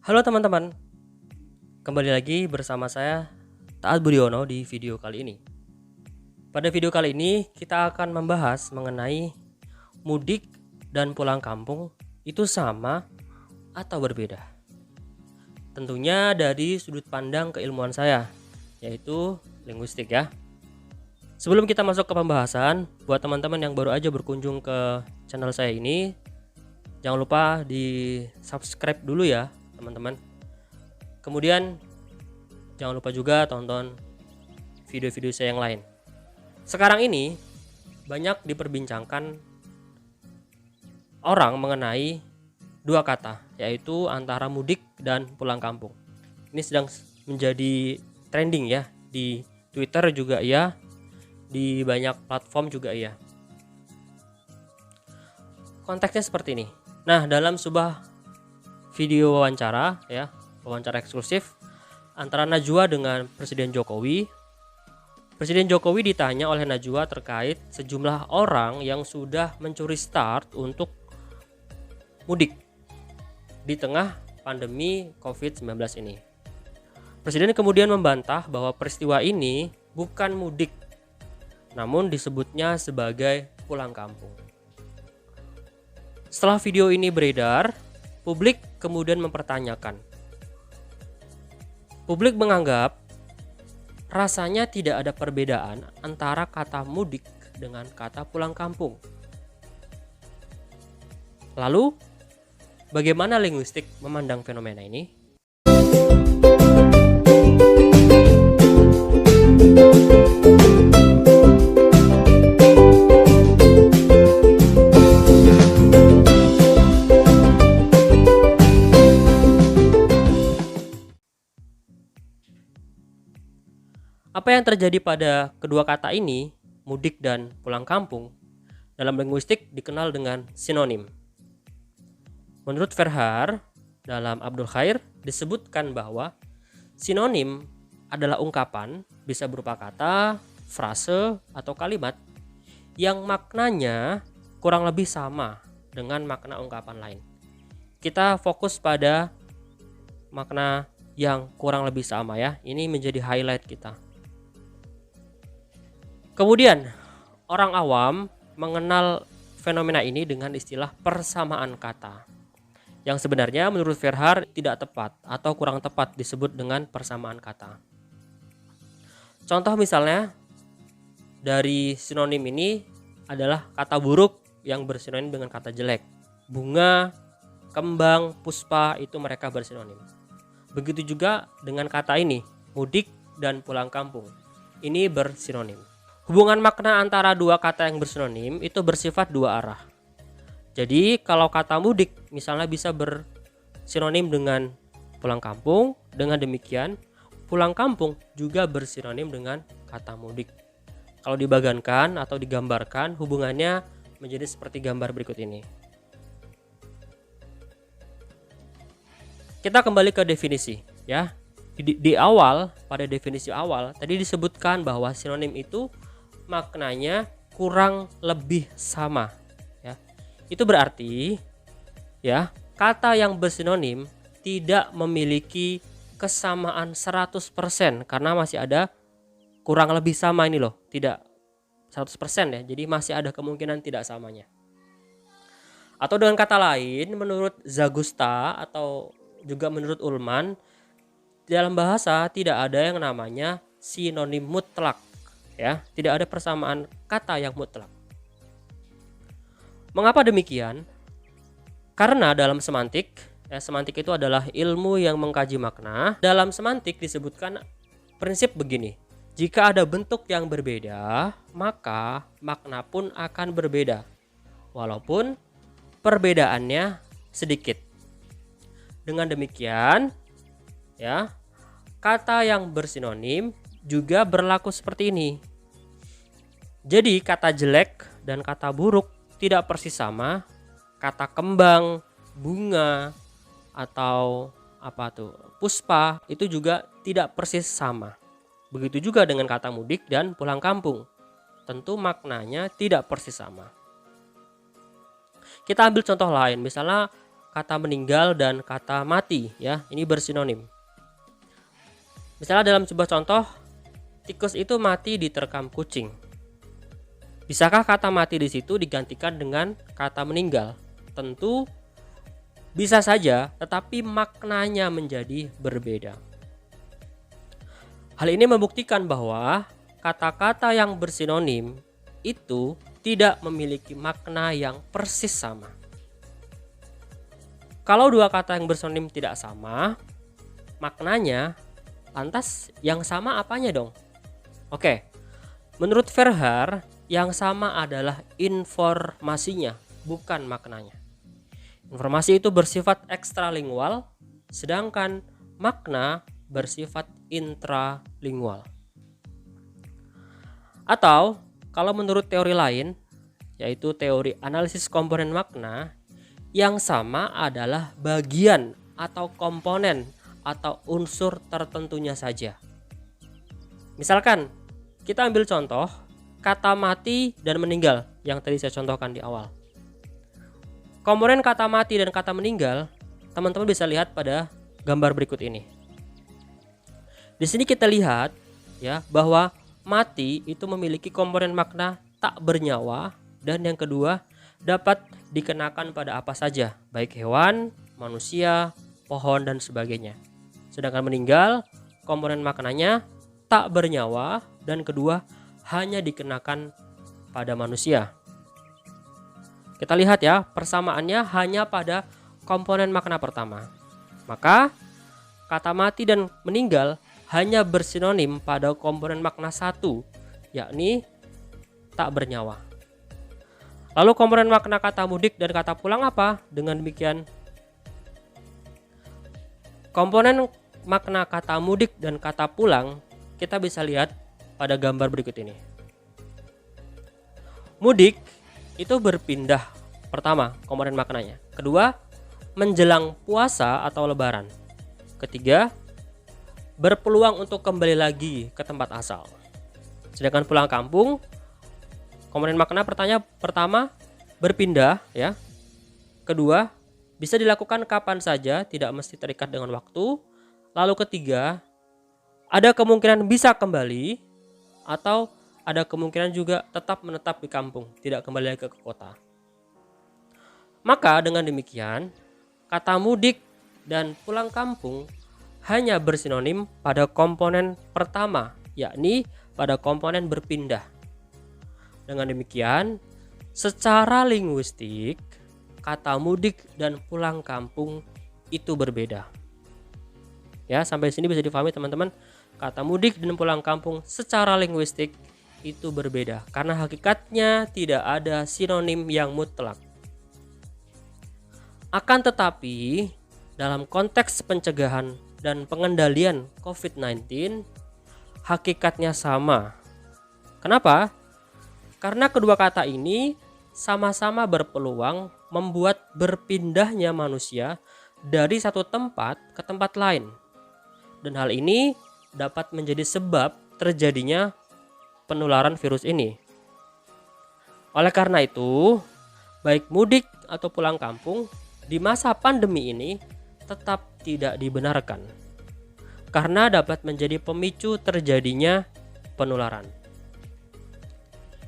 Halo teman-teman, kembali lagi bersama saya Taat Budiono di video kali ini. Pada video kali ini kita akan membahas mengenai mudik dan pulang kampung itu sama atau berbeda. Tentunya dari sudut pandang keilmuan saya, yaitu linguistik ya. Sebelum kita masuk ke pembahasan, buat teman-teman yang baru aja berkunjung ke channel saya ini, jangan lupa di subscribe dulu ya teman-teman. Kemudian jangan lupa juga tonton video-video saya yang lain. Sekarang ini banyak diperbincangkan orang mengenai dua kata, yaitu antara mudik dan pulang kampung. Ini sedang menjadi trending ya, di Twitter juga ya, di banyak platform juga ya. Konteksnya seperti ini. Nah, dalam sebuah video wawancara ya, wawancara eksklusif antara Najwa dengan Presiden Jokowi. Presiden Jokowi ditanya oleh Najwa terkait sejumlah orang yang sudah mencuri start untuk mudik di tengah pandemi COVID-19 ini. Presiden kemudian membantah bahwa peristiwa ini bukan mudik, namun disebutnya sebagai pulang kampung. Setelah video ini beredar, publik kemudian mempertanyakan. Publik menganggap rasanya tidak ada perbedaan antara kata mudik dengan kata pulang kampung. Lalu, bagaimana linguistik memandang fenomena ini? Apa yang terjadi pada kedua kata ini, mudik dan pulang kampung, dalam linguistik dikenal dengan sinonim. Menurut Verhaar, dalam Abdul Khair disebutkan bahwa sinonim adalah ungkapan, bisa berupa kata, frase, atau kalimat yang maknanya kurang lebih sama dengan makna ungkapan lain. Kita fokus pada makna yang kurang lebih sama ya, ini menjadi highlight kita. Kemudian, orang awam mengenal fenomena ini dengan istilah persamaan kata, yang sebenarnya menurut Verhaar tidak tepat atau kurang tepat disebut dengan persamaan kata. Contoh misalnya dari sinonim ini adalah kata buruk yang bersinonim dengan kata jelek. Bunga, kembang, puspa itu mereka bersinonim. Begitu juga dengan kata ini, mudik dan pulang kampung. Ini bersinonim. Hubungan makna antara dua kata yang bersinonim itu bersifat dua arah. Jadi kalau kata mudik misalnya bisa bersinonim dengan pulang kampung, dengan demikian pulang kampung juga bersinonim dengan kata mudik. Kalau dibagankan atau digambarkan, hubungannya menjadi seperti gambar berikut ini. Kita kembali ke definisi ya. Di awal, pada definisi awal tadi disebutkan bahwa sinonim itu maknanya kurang lebih sama ya. Itu berarti ya, kata yang bersinonim tidak memiliki kesamaan 100% karena masih ada kurang lebih sama ini loh, tidak 100% ya. Jadi masih ada kemungkinan tidak samanya. Atau dengan kata lain, menurut Zagusta atau juga menurut Ullmann, dalam bahasa tidak ada yang namanya sinonim mutlak. Ya, tidak ada persamaan kata yang mutlak. Mengapa demikian? Karena dalam semantik, semantik itu adalah ilmu yang mengkaji makna. Dalam semantik disebutkan prinsip begini. Jika ada bentuk yang berbeda, maka makna pun akan berbeda. Walaupun perbedaannya sedikit. Dengan demikian, ya, kata yang bersinonim juga berlaku seperti ini. Jadi kata jelek dan kata buruk tidak persis sama. Kata kembang, bunga, atau puspa itu juga tidak persis sama. Begitu juga dengan kata mudik dan pulang kampung. Tentu maknanya tidak persis sama. Kita ambil contoh lain, misalnya kata meninggal dan kata mati ya, ini bersinonim. Misalnya dalam sebuah contoh, tikus itu mati diterkam kucing. Bisakah kata mati di situ digantikan dengan kata meninggal? Tentu bisa saja, tetapi maknanya menjadi berbeda. Hal ini membuktikan bahwa kata-kata yang bersinonim itu tidak memiliki makna yang persis sama. Kalau dua kata yang bersinonim tidak sama, maknanya lantas yang sama apanya dong? Oke, menurut Verhaer yang sama adalah informasinya, bukan maknanya. Informasi itu bersifat ekstralingual, sedangkan makna bersifat intralingual. Atau kalau menurut teori lain, yaitu teori analisis komponen makna, yang sama adalah bagian atau komponen atau unsur tertentunya saja. Misalkan kita ambil contoh kata mati dan meninggal yang tadi saya contohkan di awal. Komponen kata mati dan kata meninggal, teman-teman bisa lihat pada gambar berikut ini. Di sini kita lihat ya bahwa mati itu memiliki komponen makna tak bernyawa, dan yang kedua dapat dikenakan pada apa saja, baik hewan, manusia, pohon dan sebagainya. Sedangkan meninggal komponen maknanya tak bernyawa, dan kedua hanya dikenakan pada manusia. Kita lihat ya, persamaannya hanya pada komponen makna pertama. Maka kata mati dan meninggal hanya bersinonim pada komponen makna satu, yakni tak bernyawa. Lalu komponen makna kata mudik dan kata pulang apa? Dengan demikian, komponen makna kata mudik dan kata pulang kita bisa lihat pada gambar berikut ini. Mudik itu berpindah, pertama komponen maknanya. Kedua, menjelang puasa atau lebaran. Ketiga, berpeluang untuk kembali lagi ke tempat asal. Sedangkan pulang kampung, komponen makna pertama berpindah ya. Kedua, bisa dilakukan kapan saja, tidak mesti terikat dengan waktu. Lalu ketiga, ada kemungkinan bisa kembali, atau ada kemungkinan juga tetap menetap di kampung, tidak kembali lagi ke kota. Maka dengan demikian, kata mudik dan pulang kampung hanya bersinonim pada komponen pertama, yakni pada komponen berpindah. Dengan demikian, secara linguistik, kata mudik dan pulang kampung itu berbeda. Ya, sampai sini bisa difahami teman-teman. Kata mudik dan pulang kampung secara linguistik itu berbeda karena hakikatnya tidak ada sinonim yang mutlak. Akan tetapi, dalam konteks pencegahan dan pengendalian COVID-19, hakikatnya sama. Kenapa? Karena kedua kata ini sama-sama berpeluang membuat berpindahnya manusia dari satu tempat ke tempat lain. Dan hal ini dapat menjadi sebab terjadinya penularan virus ini. Oleh karena itu, baik mudik atau pulang kampung di masa pandemi ini tetap tidak dibenarkan karena dapat menjadi pemicu terjadinya penularan.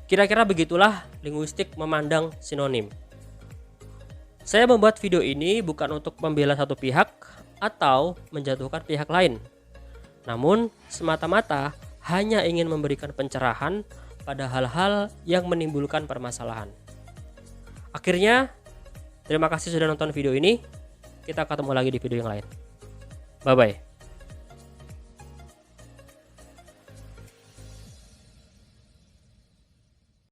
Kira-kira begitulah linguistik memandang sinonim. Saya membuat video ini bukan untuk membela satu pihak atau menjatuhkan pihak lain, namun semata-mata hanya ingin memberikan pencerahan pada hal-hal yang menimbulkan permasalahan. Akhirnya, terima kasih sudah nonton video ini. Kita ketemu lagi di video yang lain. Bye-bye.